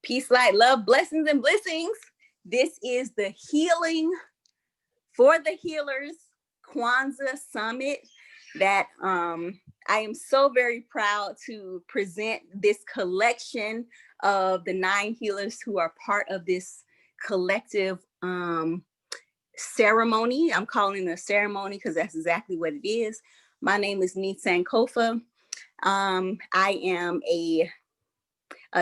Peace, light, love, blessings, and blessings. This is the Healing for the Healers Kwanzaa Summit that I am so very proud to present this collection of the 9 healers who are part of this collective ceremony. I'm calling it a ceremony because that's exactly what it is. My name is Nisan Kofa. I am a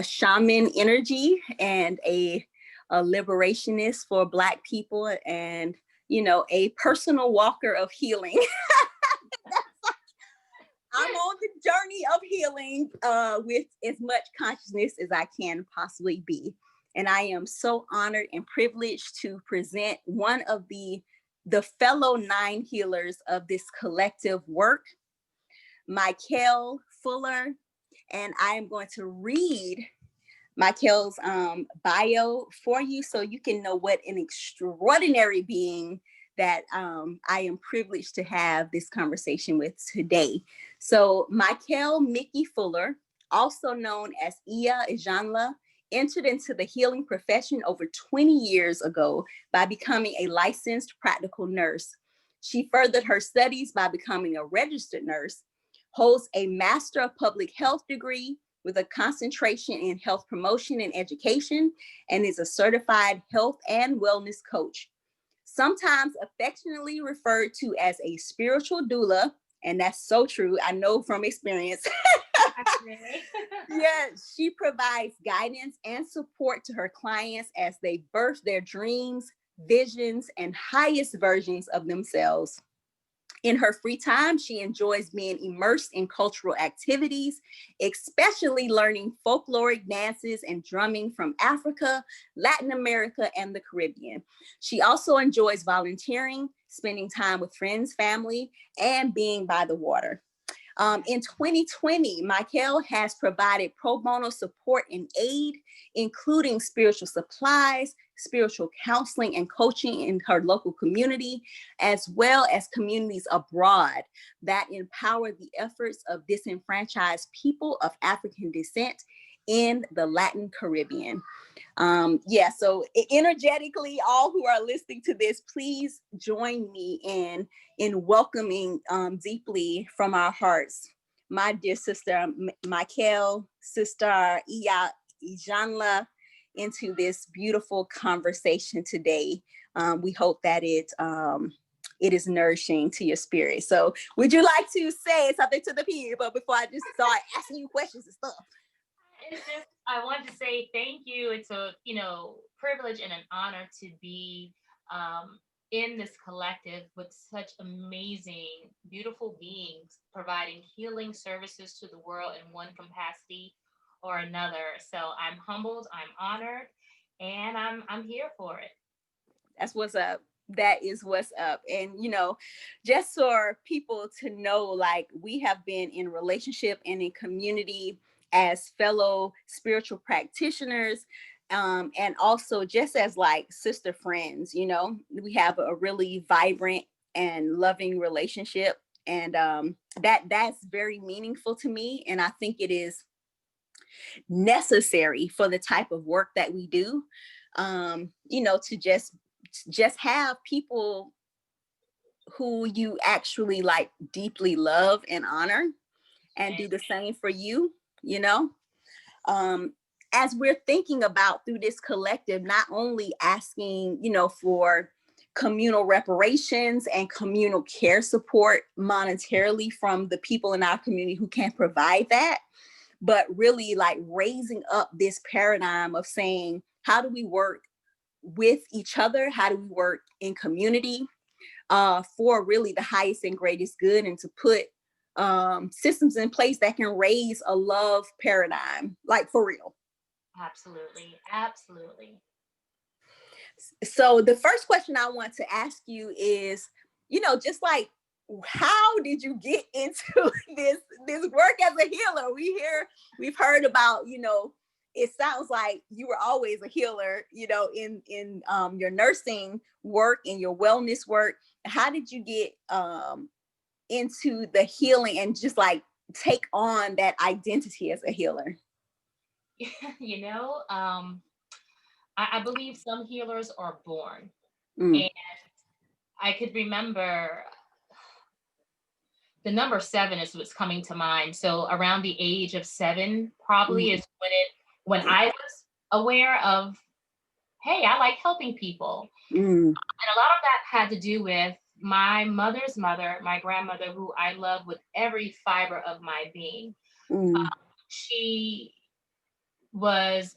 shaman energy and a liberationist for Black people, and a personal walker of healing. I'm on the journey of healing with as much consciousness as I can possibly be. And I am so honored and privileged to present one of the fellow 9 healers of this collective work, Mikel Fuller. And I am going to read Mikel's bio for you so you can know what an extraordinary being that I am privileged to have this conversation with today. So Mikel Mickey Fuller, also known as Iya Ijanla, entered into the healing profession over 20 years ago by becoming a licensed practical nurse. She furthered her studies by becoming a registered nurse, holds a Master of Public Health degree with a concentration in health promotion and education, and is a certified health and wellness coach. Sometimes affectionately referred to as a spiritual doula, and that's so true, I know from experience. Yes, she provides guidance and support to her clients as they birth their dreams, visions, and highest versions of themselves. In her free time, she enjoys being immersed in cultural activities, especially learning folkloric dances and drumming from Africa, Latin America, and the Caribbean. She also enjoys volunteering, spending time with friends, family, and being by the water. In 2020, Mikel has provided pro bono support and aid, including spiritual supplies, spiritual counseling and coaching in her local community, as well as communities abroad that empower the efforts of disenfranchised people of African descent in the Latin Caribbean. So energetically, all who are listening to this, please join me in welcoming deeply from our hearts my dear sister Mikel, sister Iya Ijanla, into this beautiful conversation today. We hope that it is nourishing to your spirit. So would you like to say something to the people before I just start asking you questions and stuff? I want to say thank you. It's a privilege and an honor to be in this collective with such amazing, beautiful beings providing healing services to the world in one capacity or another. So I'm humbled, I'm honored, and I'm here for it. That's what's up. That is what's up. And just for people to know, like, we have been in relationship and in community as fellow spiritual practitioners, and also just as like sister friends. We have a really vibrant and loving relationship, and that's very meaningful to me, and I think it is necessary for the type of work that we do. To just have people who you actually like deeply love and honor and do the same for you. As we're thinking about through this collective, not only asking for communal reparations and communal care support monetarily from the people in our community who can provide that, but really like raising up this paradigm of saying, how do we work with each other? How do we work in community for really the highest and greatest good, and to put systems in place that can raise a love paradigm, like for real? Absolutely. Absolutely. So the first question I want to ask you is, just like, how did you get into this work as a healer? We've heard about, it sounds like you were always a healer, in your nursing work and your wellness work. How did you get into the healing and just like take on that identity as a healer? you know, I believe some healers are born. Mm, And I could remember the number 7 is what's coming to mind. So around the age of 7 probably mm, is when I was aware of, hey, I like helping people. mm, And a lot of that had to do with my mother's mother, my grandmother, who I love with every fiber of my being. mm, She was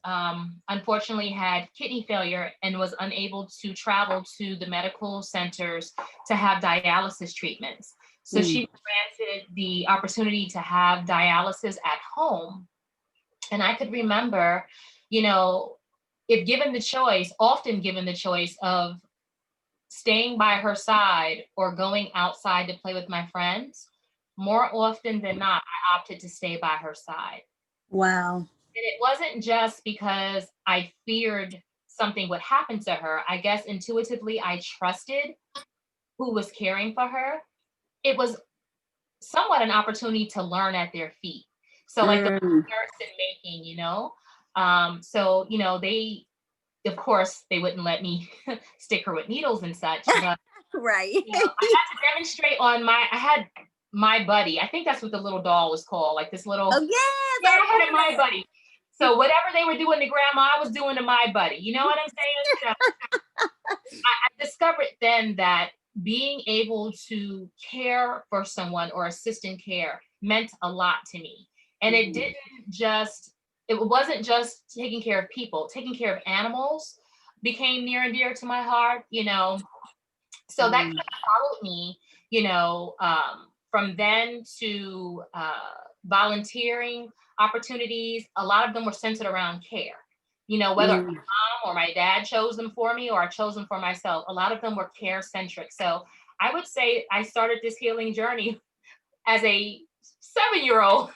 unfortunately had kidney failure and was unable to travel to the medical centers to have dialysis treatments. So she mm, was granted the opportunity to have dialysis at home. And I could remember, you know, if given the choice, often given the choice of staying by her side or going outside to play with my friends, more often than not, I opted to stay by her side. wow. And it wasn't just because I feared something would happen to her. I guess intuitively I trusted who was caring for her. It was somewhat an opportunity to learn at their feet. So like the Mm, nurse in making, so they, of course, they wouldn't let me stick her with needles and such, but right. I had to demonstrate on I had my buddy. I think that's what the little doll was called, like this little, Oh yes, yeah, I I had a remember my that. buddy. So whatever they were doing to grandma, I was doing to my buddy. You know what I'm saying? So I discovered then that being able to care for someone or assist in care meant a lot to me. And Mm, it wasn't just taking care of people, taking care of animals became near and dear to my heart. So that kind mm, of followed me, from then to volunteering opportunities. A lot of them were centered around care. Whether my mm. mom or my dad chose them for me or I chose them for myself, a lot of them were care centric. So I would say I started this healing journey as a 7-year old.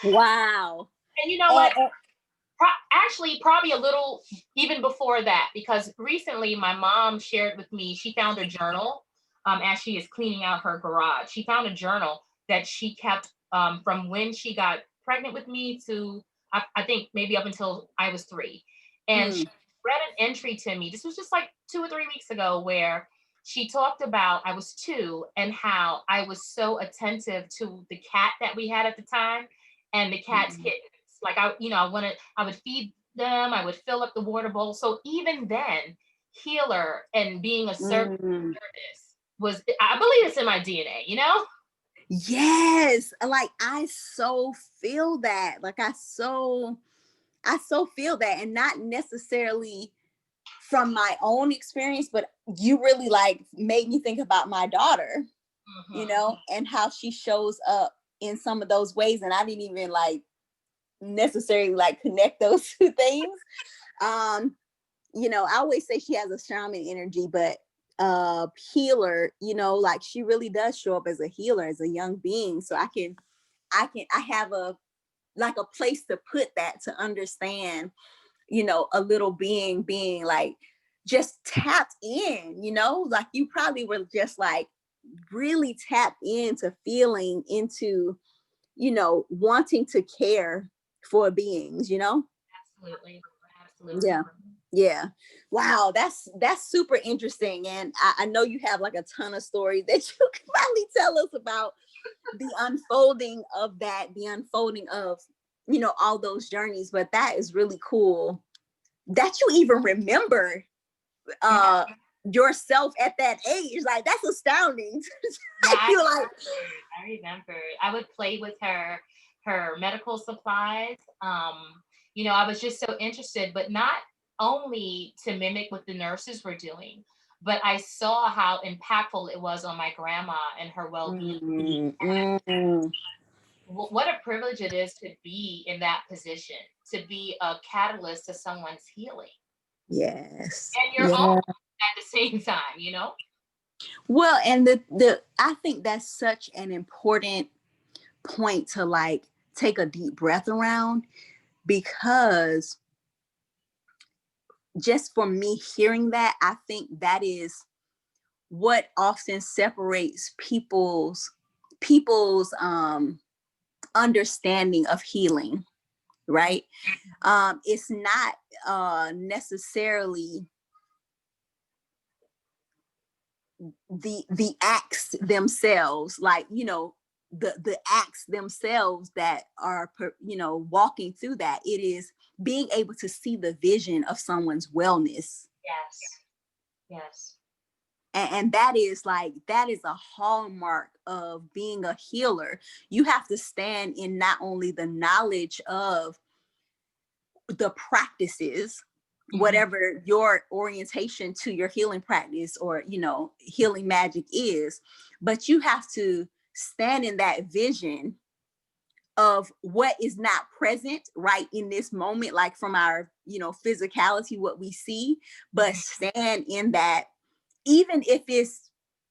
Wow. And you know And, what? Actually, probably a little even before that, because recently my mom shared with me, she found a journal as she is cleaning out her garage. She found a journal that she kept from when she got pregnant with me to, I think, maybe up until I was 3. And she mm, read an entry to me. This was just like 2 or 3 weeks ago, where she talked about I was 2 and how I was so attentive to the cat that we had at the time and the cat's mm, kittens. Like I would feed them, I would fill up the water bowl. So even then, healer and being a service mm. was, I believe it's in my DNA. Yes, like I so feel that. Like I so feel that, and not necessarily from my own experience, but you really like made me think about my daughter, Hmm. and how she shows up in some of those ways. And I didn't even like necessarily like connect those two things. Um, I always say she has a shaman energy, but healer, like she really does show up as a healer, as a young being. So I have a like a place to put that, to understand, a little being like just tapped in, like you probably were just like really tapped into feeling into, wanting to care for beings. Absolutely. Absolutely. Yeah. Yeah. Wow. That's super interesting. And I know you have like a ton of stories that you can probably tell us about the unfolding of that, the unfolding of, all those journeys. But that is really cool that you even remember Yeah. uh yourself at that age. Like that's astounding. Yeah, I feel like I remember. I would play with her medical supplies. I was just so interested, but not only to mimic what the nurses were doing, but I saw how impactful it was on my grandma and her well-being. mm, mm, What a privilege it is to be in that position, to be a catalyst to someone's healing yes. and your own Yeah. at the same time. Well, and the I think that's such an important point to like take a deep breath around, because just for me hearing that, I think that is what often separates people's understanding of healing, right? It's not necessarily the acts themselves, like, the acts themselves that are, walking through that. It is being able to see the vision of someone's wellness. Yes. Yes. And that is a hallmark of being a healer. You have to stand in not only the knowledge of the practices, whatever your orientation to your healing practice or healing magic is, but you have to stand in that vision of what is not present right in this moment, like from our physicality, what we see, but stand in that, even if it's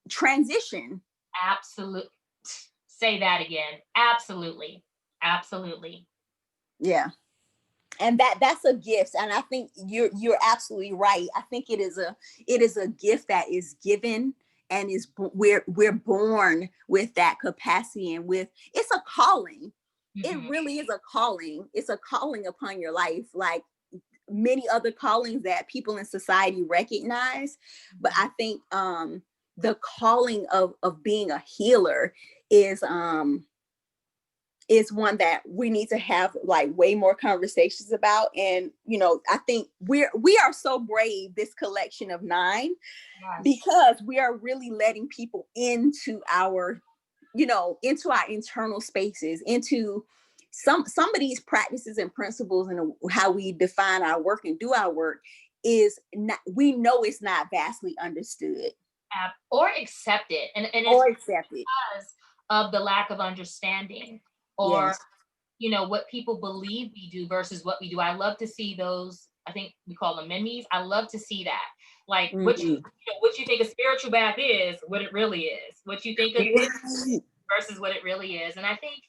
transition. Absolutely. Say that again. Absolutely. Absolutely. Yeah. And that's a gift, and I think you're absolutely right. I think it is a gift that is given, and we're born with that capacity, and with it's a calling. It really is a calling. It's a calling upon your life, like many other callings that people in society recognize. But I think the calling of being a healer is one that we need to have like way more conversations about. And I think we are so brave, this collection of 9, Yes. because we are really letting people into our internal spaces, into some of these practices and principles, and how we define our work and do our work is not, we know it's not vastly understood Or accepted. And or it's accepted because of the lack of understanding, or yes what people believe we do versus what we do. I love to see those, I think we call them memes. I love to see that. Like what you think a spiritual bath is, what it really is. What you think of this versus what it really is. And I think,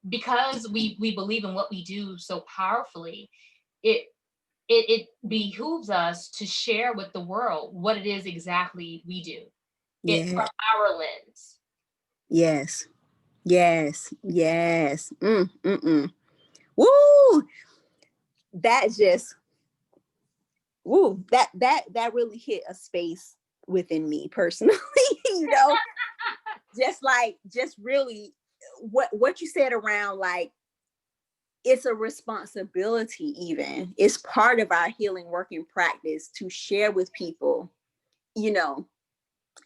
because we believe in what we do so powerfully, it behooves us to share with the world what it is exactly we do. It from our lens. yes yes yes woo that just that really hit a space within me personally. you know just really what you said around, like, it's a responsibility, even it's part of our healing working practice to share with people, you know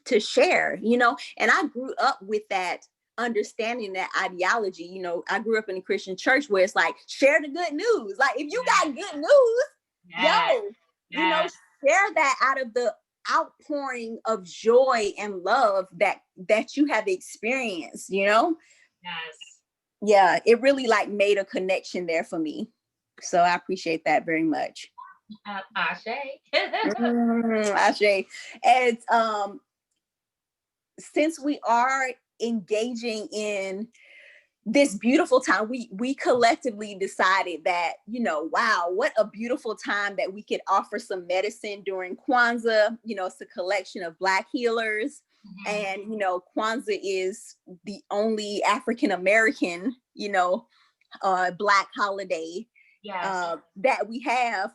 to share, and I grew up with that understanding, that ideology. I grew up in a Christian church where it's like, share the good news. Like, if you got good news, Yes. share that out of the outpouring of joy and love that you have experienced. Yes. Yeah, it really like made a connection there for me. So I appreciate that very much. Ashe. Ashe. And since we are engaging in this beautiful time, we collectively decided that, wow, what a beautiful time that we could offer some medicine during Kwanzaa. It's a collection of Black healers. And, Kwanzaa is the only African American, Black holiday that we have,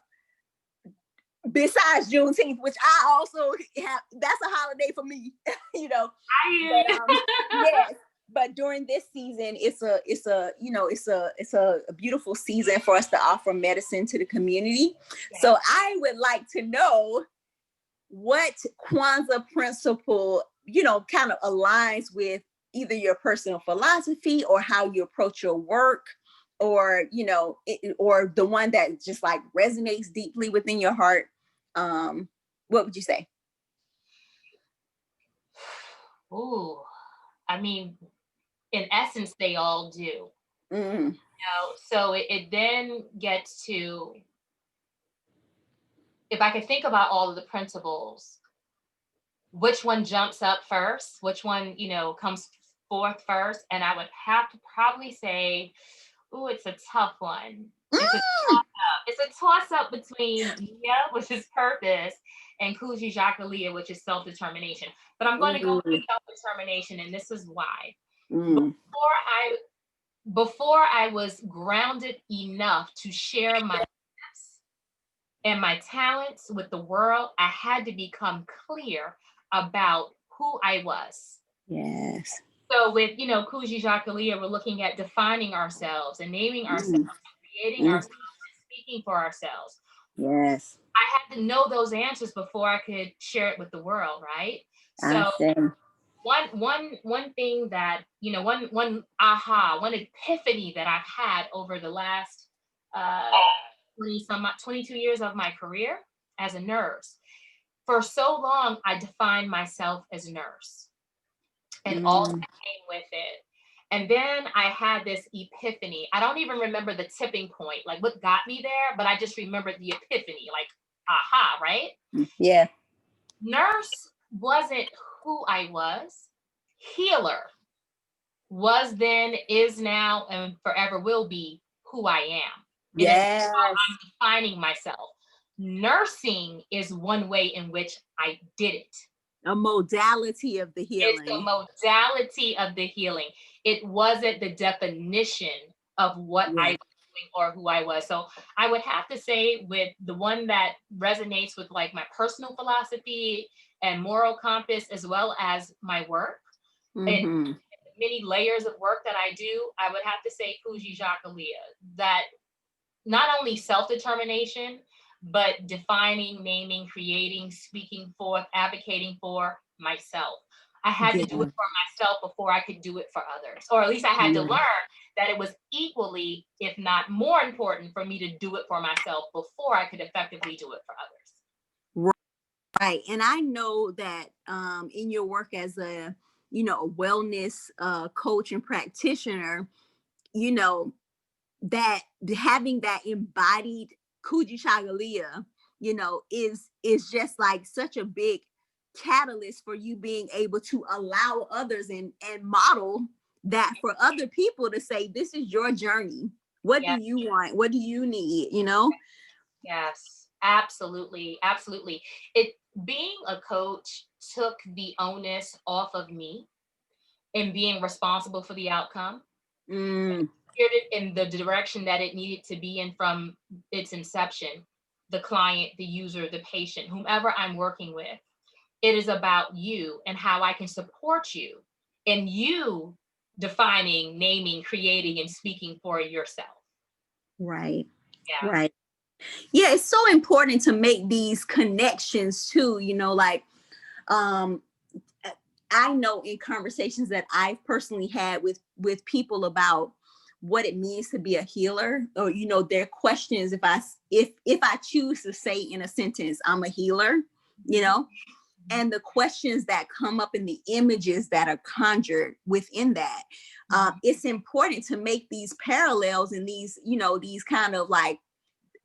besides Juneteenth, which I also have. That's a holiday for me. Yes. But during this season, it's a beautiful season for us to offer medicine to the community. Yeah. So I would like to know what Kwanzaa principle, kind of aligns with either your personal philosophy or how you approach your work, or, or the one that just like resonates deeply within your heart. What would you say? Ooh, I mean, in essence, they all do. So it then gets to, if I could think about all of the principles, which one jumps up first, which one, comes forth first, and I would have to probably say, ooh, it's a tough one. It's a toss-up between Nia, which is purpose, and Kuji Jakalia, which is self-determination. But I'm going to go with self-determination, and this is why. Before I before I was grounded enough to share my gifts and my talents with the world, I had to become clear about who I was. Yes. So with, Kuji Jacqueline, we're looking at defining ourselves and naming ourselves, Mm, creating mm, ourselves, and speaking for ourselves. yes. I had to know those answers before I could share it with the world, right? I So say. one thing that, one epiphany that I've had over the last uh 22 years of my career as a nurse. For so long, I defined myself as a nurse and all that Mm, came with it. And then I had this epiphany. I don't even remember the tipping point, like what got me there, but I just remembered the epiphany, like, aha, right? yeah. Nurse wasn't who I was. Healer was then, is now, and forever will be who I am. It is Yes. how I'm defining myself. Nursing is one way in which I did it. A modality of the It's the healing. modality of the healing. It wasn't the definition of what I Yeah. was doing or who I was. So I would have to say, with the one that resonates with like my personal philosophy and moral compass, as well as my work and Mm-hmm. many layers of work that I do, I would have to say Kuji Jacqueline, that not only self-determination, but defining, naming, creating, speaking forth, advocating for myself. I had to do Yeah. it for myself before I could do it for others. Or at least I had to Yeah. learn that it was equally, if not more important, for me to do it for myself before I could effectively do it for others. Right. And I know that in your work as a wellness coach and practitioner, you know, that having that embodied Kuji Chagalia, is just like such a big catalyst for you being able to allow others and model that for other people to say, this is your journey. What do Yes, you want? What do you need? yes, absolutely, absolutely. It being a coach took the onus off of me and being responsible for the outcome, Mm, steered it in the direction that it needed to be in from its inception. The client, the user, the patient, whomever I'm working with, it is about you and how I can support you and you defining, naming, creating, and speaking for yourself. right. Yeah, Right. Yeah, it's so important to make these connections too, like um I know in conversations that I've personally had with people about what it means to be a healer, or their questions, if I choose to say in a sentence I'm a healer, you mhm, know and the questions that come up and the images that are conjured within that, mhm. it's important to make these parallels and these kind of like,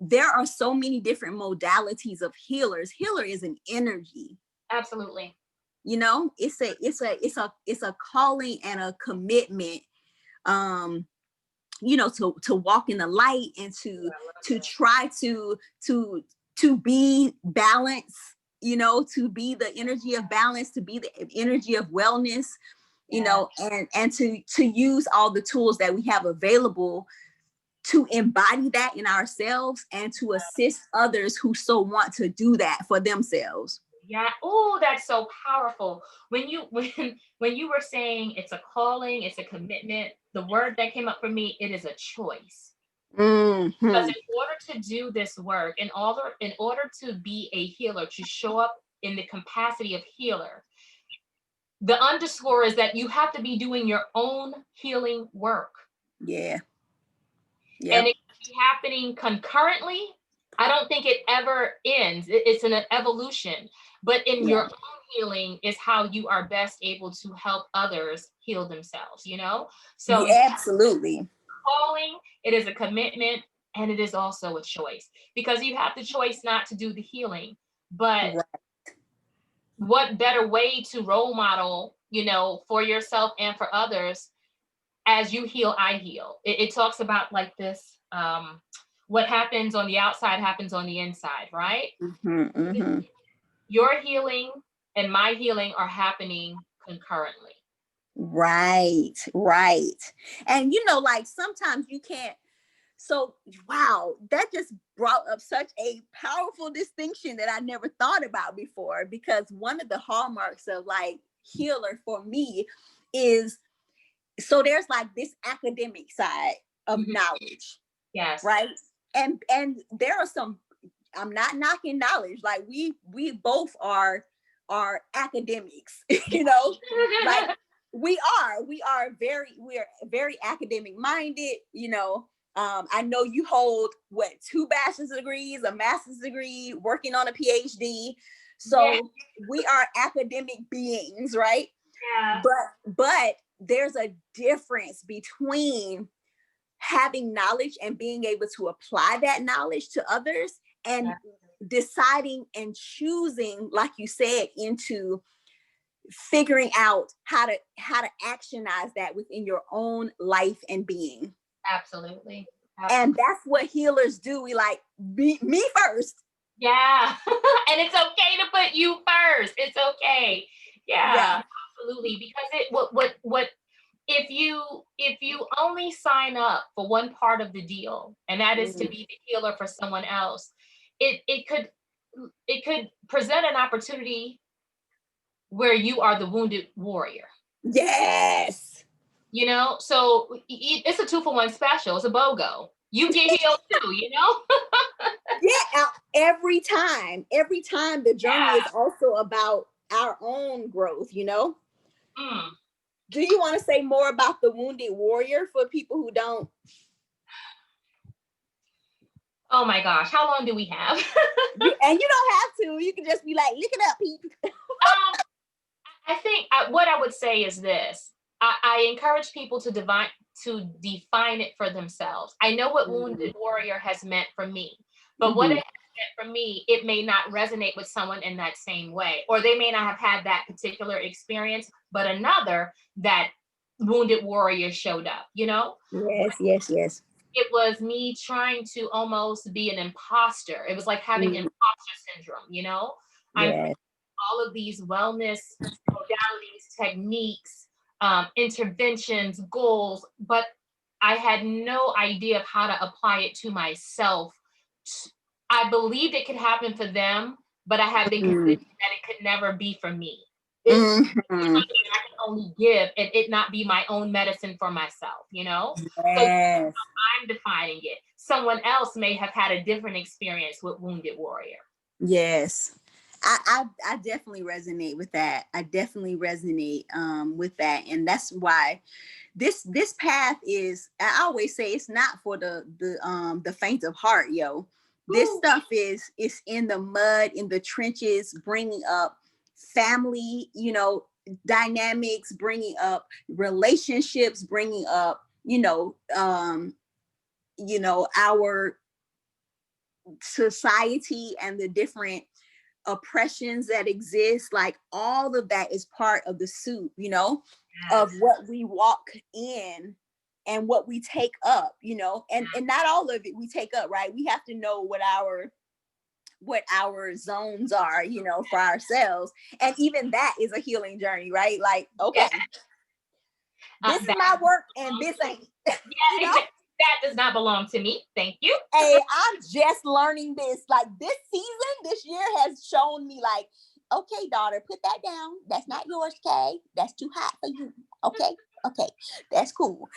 there are so many different modalities of healers. Healer is an energy. Absolutely. It's a calling and a commitment, um to walk in the light and Ooh, to I love to that. try to be balanced, to be the energy of balance, to be the energy of wellness, Yeah. and to use all the tools that we have available to embody that in ourselves and to assist others who so want to do that for themselves. Yeah. Oh, that's so powerful. When you when you were saying it's a calling, it's a commitment, the word that came up for me, it is a choice. Because Hmm. in order to do this work, in order to be a healer, to show up in the capacity of healer, the underscore is that you have to be doing your own healing work. Yeah. And Yep. it can be happening concurrently. I don't think it ever ends. It's an evolution. But in your Yeah. own healing is how you are best able to help others heal themselves. So Yeah, absolutely. calling, it is a commitment, and it is also a choice, because you have the choice not to do the healing. But Right. what better way to role model, for yourself and for others? As you heal, I heal. It talks about like this, what happens on the outside happens on the inside, right? Hmm. Hmm. Your healing and my healing are happening concurrently. Right, right. And like sometimes you can't. So, wow, that just brought up such a powerful distinction that I never thought about before, because one of the hallmarks of like healer for me is, so there's like this academic side of knowledge, Yes. right? And there are some, I'm not knocking knowledge, like we both are academics, like we are very academic minded, I know you hold what, 2 bachelor's degrees, a master's degree, working on a PhD. Yeah. So we are academic beings, right? Yeah. But there's a difference between having knowledge and being able to apply that knowledge to others, and deciding and choosing, like you said, into figuring out how to actionize that within your own life and being. Absolutely. And Absolutely. that's what healers do. We like me first. Yeah. And it's okay to put you first. It's okay. Yeah. Yeah, absolutely. Because what if you only sign up for one part of the deal, and that is to be the healer for someone else, it could present an opportunity where you are the wounded warrior. Yes. So it's a 2-for-1 special. It's a BOGO. You get healed too. Yeah. Every time the journey is also about our own growth. Mm. Do you want to say more about the wounded warrior for people who don't? Oh my gosh, how long do we have? And you don't have to. You can just be like, look it up, people. I think what I would say is this. I encourage people to define it for themselves. I know what wounded warrior has meant for me, but what it has meant for me, it may not resonate with someone in that same way, or they may not have had that particular experience, but another that wounded warrior showed up. Yes. It was me trying to almost be an imposter. It was like having imposter syndrome. I'm Yes. all of these wellness modalities, techniques, interventions, goals, but I had no idea of how to apply it to myself. I believed it could happen for them, but I had been convinced that it could never be for me. It's something that I can only give, and it not be my own medicine for myself. So Yes. I'm defining it. Someone else may have had a different experience with wounded warrior. Yes. I definitely resonate with that. I definitely resonate with that. And that's why this path is, I always say, it's not for the faint of heart, yo. This stuff is in the mud, in the trenches, bringing up family, dynamics, bringing up relationships, bringing up, our society and the different oppressions that exist. Like all of that is part of the soup, of what we walk in and what we take up, and not all of it we take up, right? We have to know what our zones are, for ourselves. And even that is a healing journey, right? Like, okay, this is my work and this ain't. That does not belong to me. Thank you. Hey, I'm just learning this. Like this year has shown me, like, okay, daughter, put that down. That's not yours, okay? That's too hot for you. Okay, that's cool.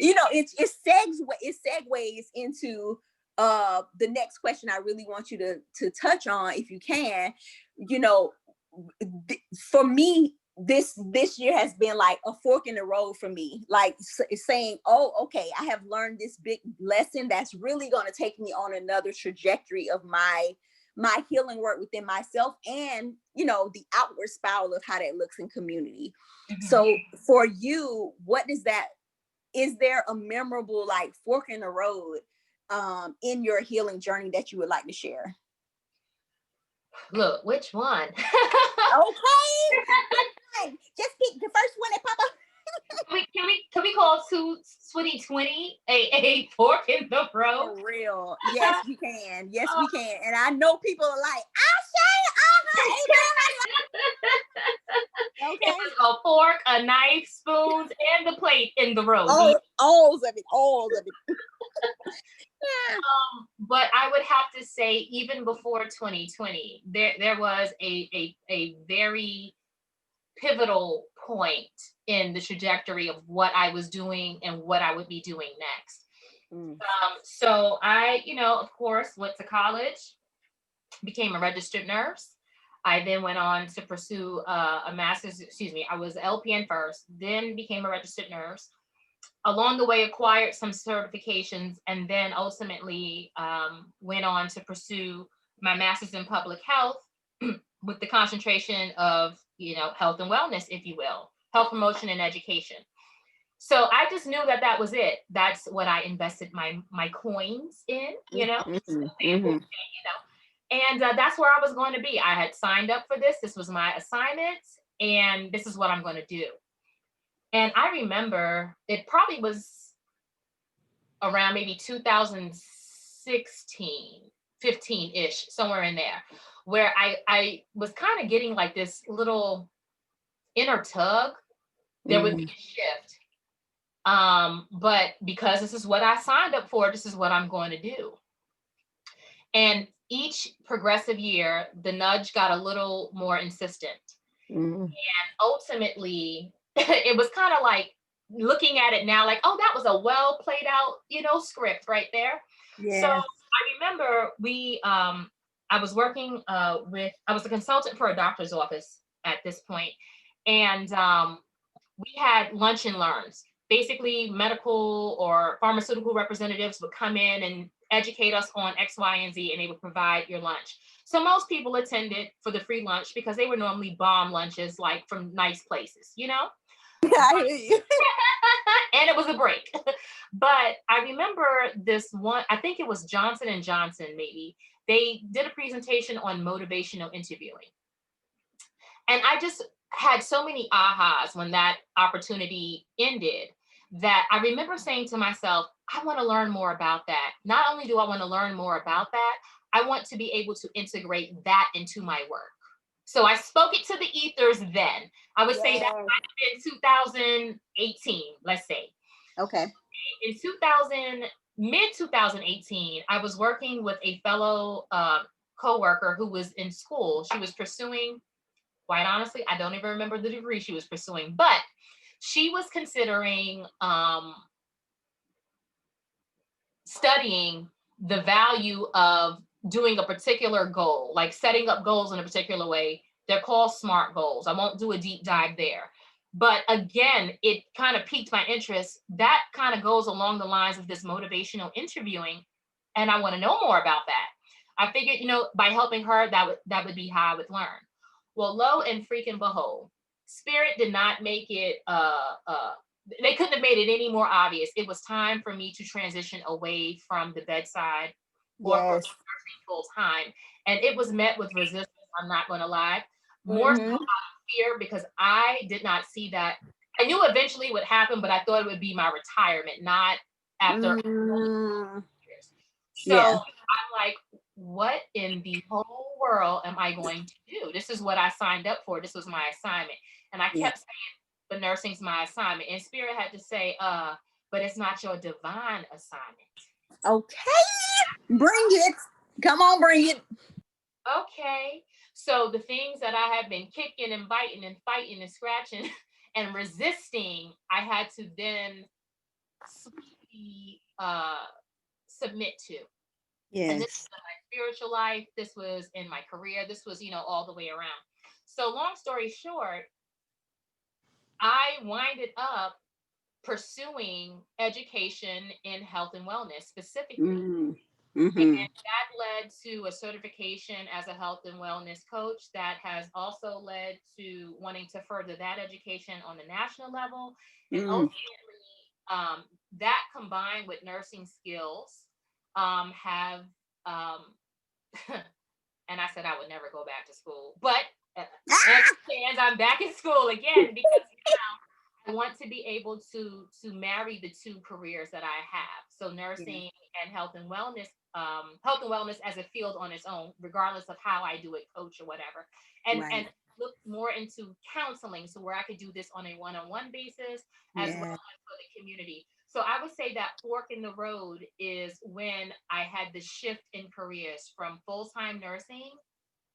It segues into the next question I really want you to touch on, if you can. For me, this year has been like a fork in the road for me, like saying, oh, okay, I have learned this big lesson that's really going to take me on another trajectory of my healing work within myself, and the outward spiral of how that looks in community. So for you, what is that? Is there a memorable like fork in the road in your healing journey that you would like to share? Look, which one? Okay. Just pick the first one that pop up. Can we call 2020 a fork in the road? For real. Yes, we can. Yes, we can. And I know people are like, I say, It okay. was a fork, a knife, spoons, and the plate in the road. All of it. Yeah. But I would have to say, even before 2020, there was a very pivotal point in the trajectory of what I was doing and what I would be doing next. So I, of course, went to college, became a registered nurse. I then went on to pursue a master's, I was LPN first, then became a registered nurse. Along the way, acquired some certifications, and then ultimately went on to pursue my master's in public health with the concentration of, health and wellness, if you will, health promotion and education. So I just knew that was it. That's what I invested my coins in, and that's where I was going to be. I had signed up for this. This was my assignment, and this is what I'm going to do. And I remember it probably was around maybe 2016, 15-ish, somewhere in there, where I was kind of getting like this little inner tug. There would be a shift. But because this is what I signed up for, this is what I'm going to do. And each progressive year, the nudge got a little more insistent. And ultimately, it was kind of like looking at it now, like, oh, that was a well played out, script right there. Yeah. So I remember I was working I was a consultant for a doctor's office at this point. And we had lunch and learns. Basically, medical or pharmaceutical representatives would come in and educate us on X, Y, and Z, and they would provide your lunch. So most people attended for the free lunch because they were normally bomb lunches, like from nice places, Yeah, I hear you. And it was a break. But I remember this one, I think it was Johnson & Johnson, maybe. They did a presentation on motivational interviewing. And I just had so many ahas when that opportunity ended that I remember saying to myself, I want to learn more about that. Not only do I want to learn more about that, I want to be able to integrate that into my work. So I spoke it to the ethers then. I would say that might have been 2018, let's say. Okay. In mid 2018, I was working with a fellow coworker who was in school. She was pursuing, quite honestly, I don't even remember the degree she was pursuing, but she was considering studying the value of doing a particular goal, like setting up goals in a particular way. They're called SMART goals. I won't do a deep dive there. But again, it kind of piqued my interest. That kind of goes along the lines of this motivational interviewing. And I want to know more about that. I figured, by helping her, that would be how I would learn. Well, lo and freaking behold, Spirit did not make it, they couldn't have made it any more obvious. It was time for me to transition away from the bedside or from nursing full time. And it was met with resistance, I'm not going to lie. More so out of fear, because I did not see that. I knew eventually it would happen, but I thought it would be my retirement, not after years. So I'm like, what in the whole world am I going to do? This is what I signed up for. This was my assignment. And I kept saying, but nursing's my assignment. And Spirit had to say, but it's not your divine assignment. Okay. Bring it. Come on, bring it. Okay. So the things that I had been kicking and biting and fighting and scratching and resisting, I had to then sweetly submit to. Yes. And this was in my spiritual life. This was in my career. This was, all the way around. So long story short, I winded up pursuing education in health and wellness specifically. And that led to a certification as a health and wellness coach that has also led to wanting to further that education on the national level. And ultimately, that combined with nursing skills have, and I said I would never go back to school, but as it stands, I'm back in school again because now I want to be able to marry the two careers that I have. So Yeah. nursing and health and wellness as a field on its own, regardless of how I do it, coach or whatever. And Right. look more into counseling, so where I could do this on a one-on-one basis as well Yeah. as for the community. So I would say that fork in the road is when I had the shift in careers from full-time nursing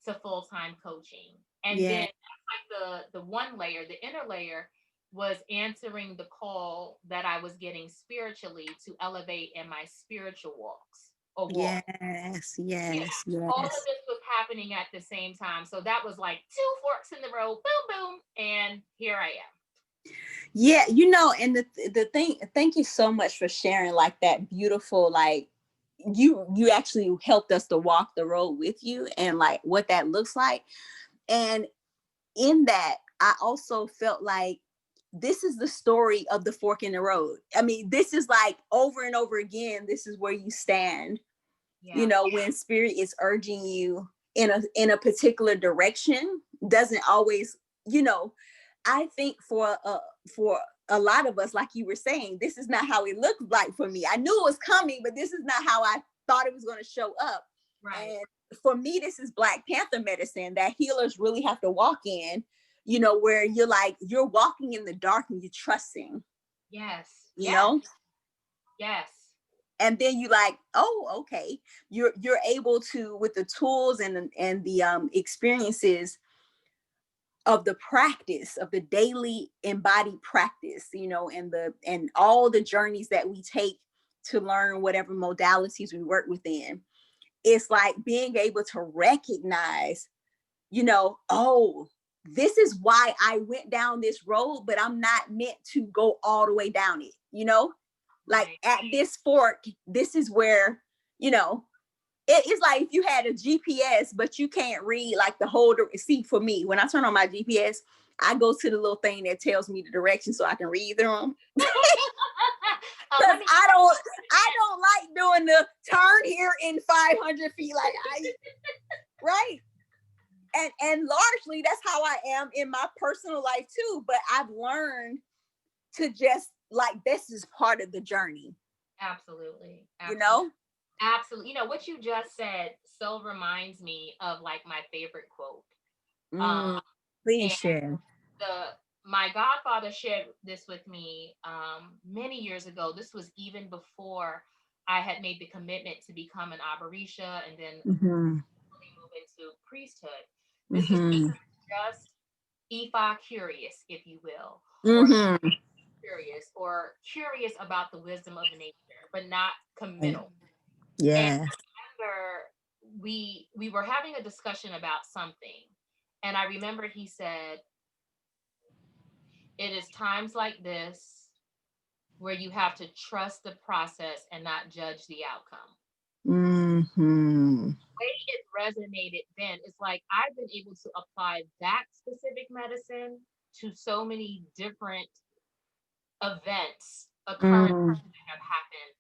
to full-time coaching. And then Yeah. like the one layer, the inner layer was answering the call that I was getting spiritually to elevate in my spiritual walks or walk. Yes. Yeah. Yes. All of Yes. this was happening at the same time. So that was like two forks in the road, boom, boom, and here I am. Yeah, and the thing, thank you so much for sharing like that beautiful, like you actually helped us to walk the road with you and like what that looks like. And in that, I also felt like this is the story of the fork in the road. I mean, this is like over and over again, this is where you stand, Yeah. when spirit is urging you in a particular direction, doesn't always, you know, I think for a lot of us, like you were saying, this is not how it looked like for me. I knew it was coming, but this is not how I thought it was going to show up. Right. And for me, this is Black Panther medicine that healers really have to walk in, where you're walking in the dark and you're trusting, Yes. you Yes. know? Yes. And then you like, oh, okay. You're able to, with the tools and the experiences of the practice of the daily embodied practice, and all the journeys that we take to learn whatever modalities we work within. It's like being able to recognize, oh, this is why I went down this road, but I'm not meant to go all the way down it. Like Right. at this fork, this is where, you know, it's like if you had a GPS, but you can't read like the whole. See, for me, when I turn on my GPS, I go to the little thing that tells me the direction so I can read them. Because Let me. I don't like doing the turn here in 500 feet. Like right. And largely that's how I am in my personal life too. But I've learned to just like, this is part of the journey, Absolutely. you Absolutely. know? Absolutely. What you just said so reminds me of like my favorite quote. Um, Mm, please and share. the my godfather shared this with me many years ago. This was even before I had made the commitment to become an Abarisha and then Mm-hmm. really move into priesthood. This was Mm-hmm. just Ifa curious, if you will, or Mm-hmm. curious, or curious about the wisdom of nature, but not Right. committal. And Yeah. I remember we were having a discussion about something, and I remember he said, "It is times like this where you have to trust the process and not judge the outcome." Mm-hmm. The way it resonated then, it's like I've been able to apply that specific medicine to so many different events, occurrences Mm-hmm. that have happened,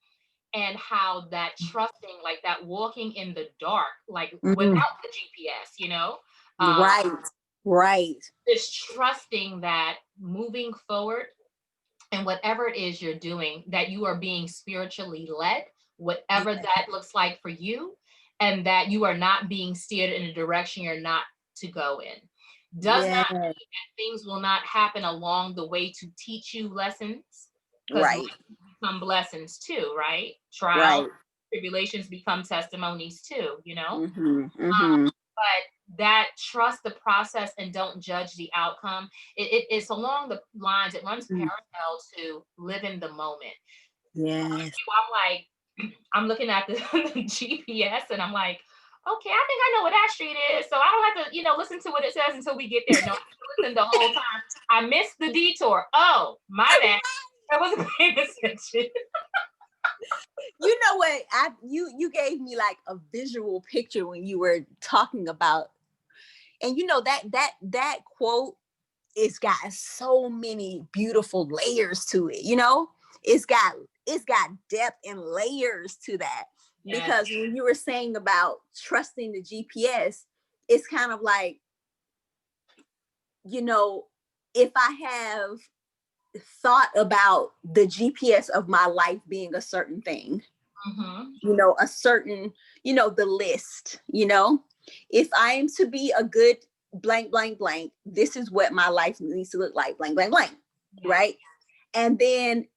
and how that trusting, like that walking in the dark, like without the GPS, um, Right. Right. is trusting that moving forward and whatever it is you're doing, that you are being spiritually led, whatever Yeah. that looks like for you, and that you are not being steered in a direction you're not to go in. Does not Yeah. mean that things will not happen along the way to teach you lessons, because Right. lessons become blessings too, right? Trials, Right. tribulations become testimonies too, Mm-hmm. Mm-hmm. but that trust the process and don't judge the outcome. It's along the lines, it runs parallel to live in the moment. Yes. I'm like, I'm looking at the, the GPS and I'm like, okay, I think I know where that street is. So I don't have to, listen to what it says until we get there. No, I have to listen the whole time. I missed the detour. Oh, my bad. I wasn't paying attention. You know what? You gave me like a visual picture when you were talking about, and that quote, it's got so many beautiful layers to it. it's got it's got depth and layers to that, Yes. because when you were saying about trusting the GPS, it's kind of like, you know if I have thought about the GPS of my life being a certain thing, a certain, the list, if I am to be a good blank, blank, blank, this is what my life needs to look like, blank, blank, blank. Yeah. Right. And then,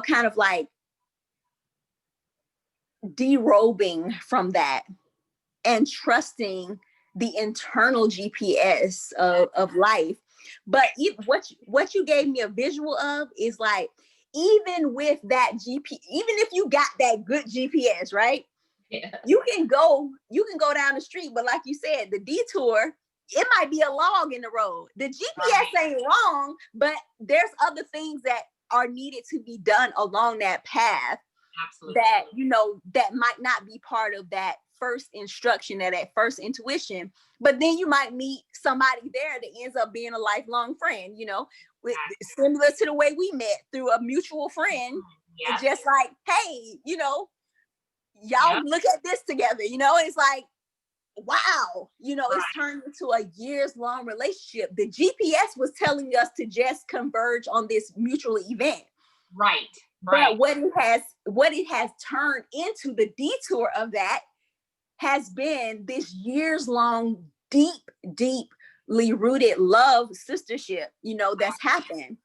kind of like derobing from that and trusting the internal GPS of life. But what you gave me a visual of is like, even with that even if you got that good GPS, right? Yeah. You can go down the street, but like you said, the detour, it might be a log in the road. The GPS ain't wrong, but there's other things that are needed to be done along that path. Absolutely. That might not be part of that first instruction or that first intuition, but then you might meet somebody there that ends up being a lifelong friend, similar to the way we met through a mutual friend. Yeah. And just like, hey, y'all look at this together, it's like, wow, it's turned into a years-long relationship. The GPS was telling us to just converge on this mutual event. Right. But what it has turned into, the detour of that has been this years-long, deeply rooted love, sistership, that's happened.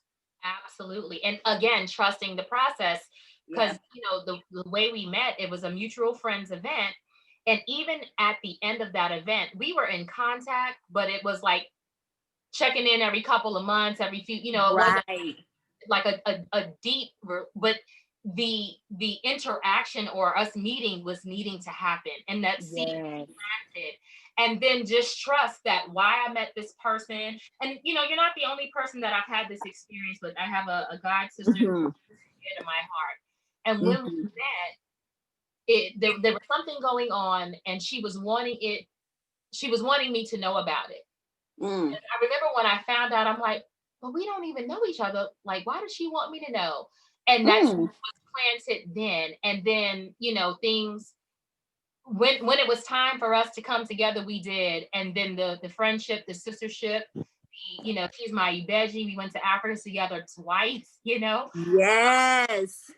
Absolutely. And again, trusting the process, because, the way we met, it was a mutual friends event. And even at the end of that event, we were in contact, but it was like checking in every couple of months, every few, it wasn't like a deep, but the interaction or us meeting was needing to happen, and that seed planted. And then just trust that why I met this person, and you're not the only person that I've had this experience with. I have a god sister in my heart, and when we met, there was something going on, and she was wanting me to know about it. And I remember when I found out, I'm like, but we don't even know each other. Like, why does she want me to know? And that's what was planted then. And then, things, when it was time for us to come together, we did. And then the friendship, the sistership, she's my Ibeji. We went to Africa together twice, Yes.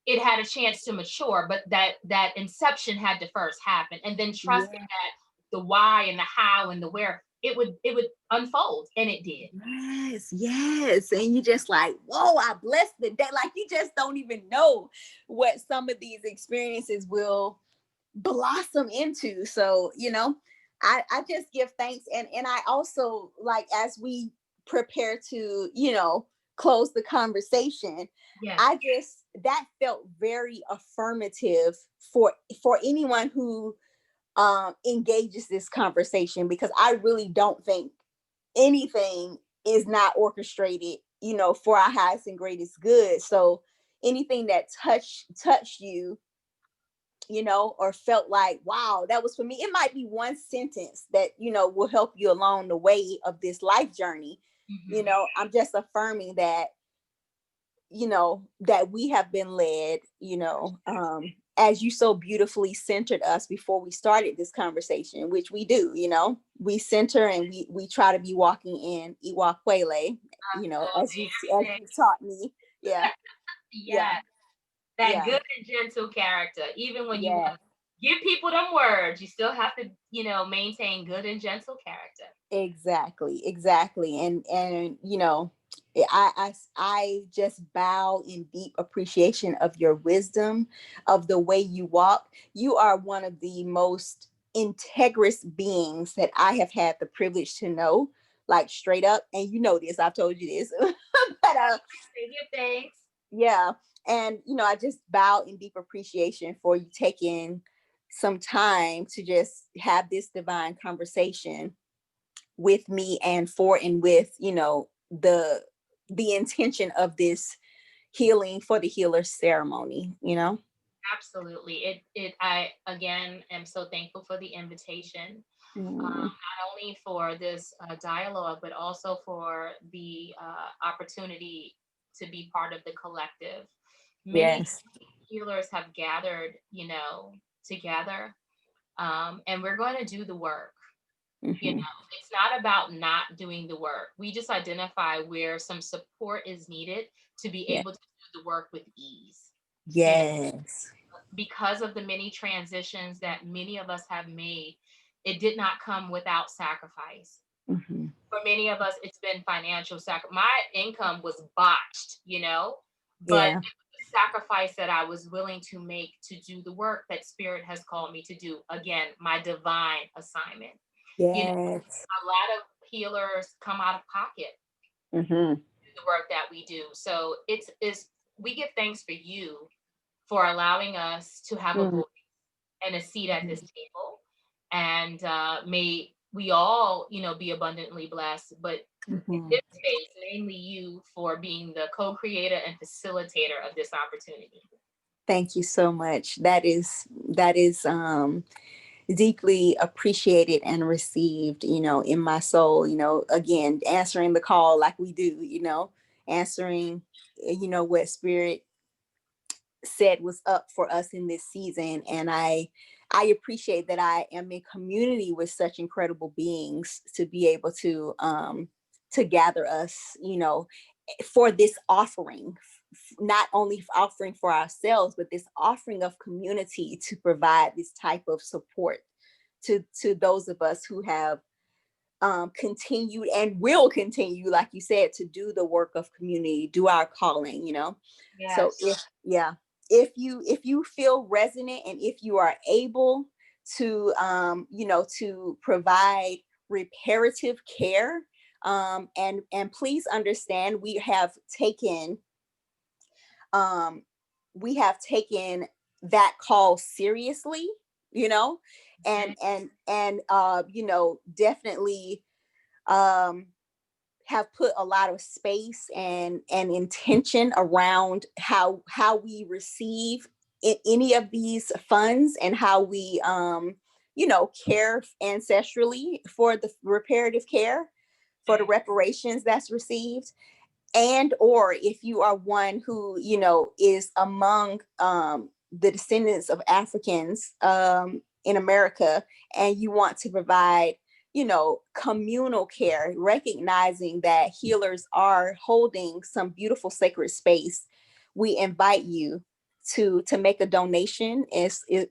It had a chance to mature, but that inception had to first happen. And then trusting that the why and the how and the where, it would unfold, and it did. Yes. And you just like, whoa, I blessed the day. Like, you just don't even know what some of these experiences will blossom into. So, I just give thanks. And I also, like, as we prepare to, close the conversation, that felt very affirmative for anyone who engages this conversation, because I really don't think anything is not orchestrated, for our highest and greatest good. So anything that touched you, or felt like, wow, that was for me. It might be one sentence that, will help you along the way of this life journey. I'm just affirming that, that we have been led, as you so beautifully centered us before we started this conversation, which we do, we center, and we try to be walking in Iwakwele, as you taught me. Yeah. Yeah. That good and gentle character. Even when you give people them words, you still have to, maintain good and gentle character. Exactly. And I just bow in deep appreciation of your wisdom, of the way you walk. You are one of the most integrous beings that I have had the privilege to know, like, straight up. And this, I've told you this. But thanks. Yeah. And, I just bow in deep appreciation for you taking some time to just have this divine conversation with me, and with, the intention of this healing for the healer ceremony, Absolutely. I, again, am so thankful for the invitation. Not only for this dialogue, but also for the opportunity to be part of the collective. Many healers have gathered, together, and we're going to do the work. You Mm-hmm. know, it's not about not doing the work. We just identify where some support is needed to be Yeah. able to do the work with ease. You know, Yes. because of the many transitions that many of us have made, it did not come without sacrifice. Mm-hmm. For many of us, it's been financial sacrifice. My income was botched, you know, but Yeah. it was the sacrifice that I was willing to make to do the work that Spirit has called me to do. Again, my divine assignment. You know, Yes. a lot of healers come out of pocket Mm-hmm. to do the work that we do. So it's we give thanks for you for allowing us to have a voice and a seat at this table. And may we all, you know, be abundantly blessed. But in Mm-hmm. this space, mainly you for being the co-creator and facilitator of this opportunity. Thank you so much. That is deeply appreciated and received, in my soul, again, answering the call like we do, answering, what spirit said was up for us in this season. And I appreciate that I am in community with such incredible beings to be able to gather us, for this offering, not only offering for ourselves, but this offering of community to provide this type of support to those of us who have continued and will continue, like you said, to do the work of community, do our calling, so Yes. if you feel resonant, and if you are able to to provide reparative care, and please understand, um we have taken that call seriously, you know Mhm. and definitely um have put a lot of space and intention around how we receive any of these funds, and how we care ancestrally for the reparative care, for the reparations that's received. And or if you are one who is among the descendants of Africans in America, and you want to provide communal care, recognizing that healers are holding some beautiful sacred space, we invite you to make a donation.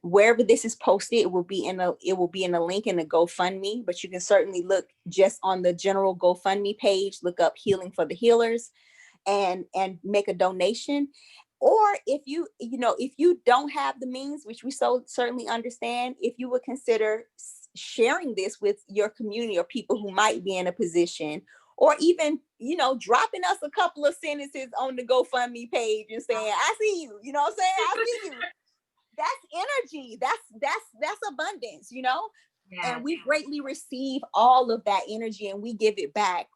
Wherever this is posted, it will be in a link in the GoFundMe, but you can certainly look just on the general GoFundMe page, look up Healing for the Healers, and make a donation. Or if you don't have the means, which we so certainly understand, if you would consider sharing this with your community or people who might be in a position, or even dropping us a couple of sentences on the GoFundMe page and saying, I see you, you know what I'm saying, I see you. That's energy, that's abundance, and Yes. we greatly receive all of that energy, and we give it back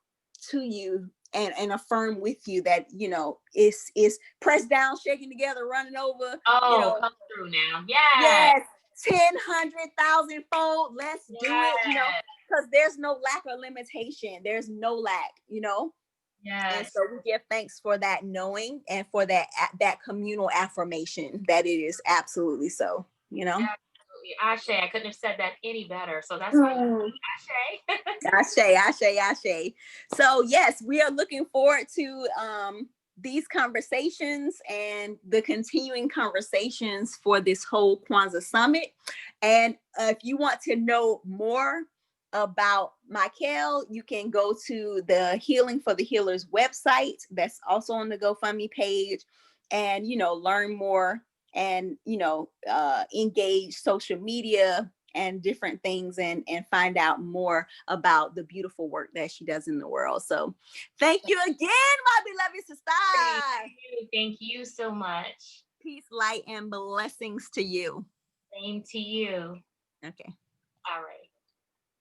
to you, and affirm with you that it's pressed down, shaking together, running over, Oh, come through now. Yes. yes, 10, 100,000 fold. Let's do it, Yes. because there's no lack or limitation, there's no lack, and Yes. so we give thanks for that knowing, and for that communal affirmation that it is absolutely so, Absolutely. Ashe, I couldn't have said that any better. So that's how you Mm. Ashe. Ashe, Ashe, Ashe. So yes, we are looking forward to these conversations and the continuing conversations for this whole Kwanzaa Summit. And if you want to know more about Mikel, you can go to the Healing for the Healers website. That's also on the GoFundMe page, and learn more, and engage social media and different things, and find out more about the beautiful work that she does in the world. So thank you again, my beloved sister. Thank you. Thank you so much. Peace, light, and blessings to you. Same to you. Okay. All right.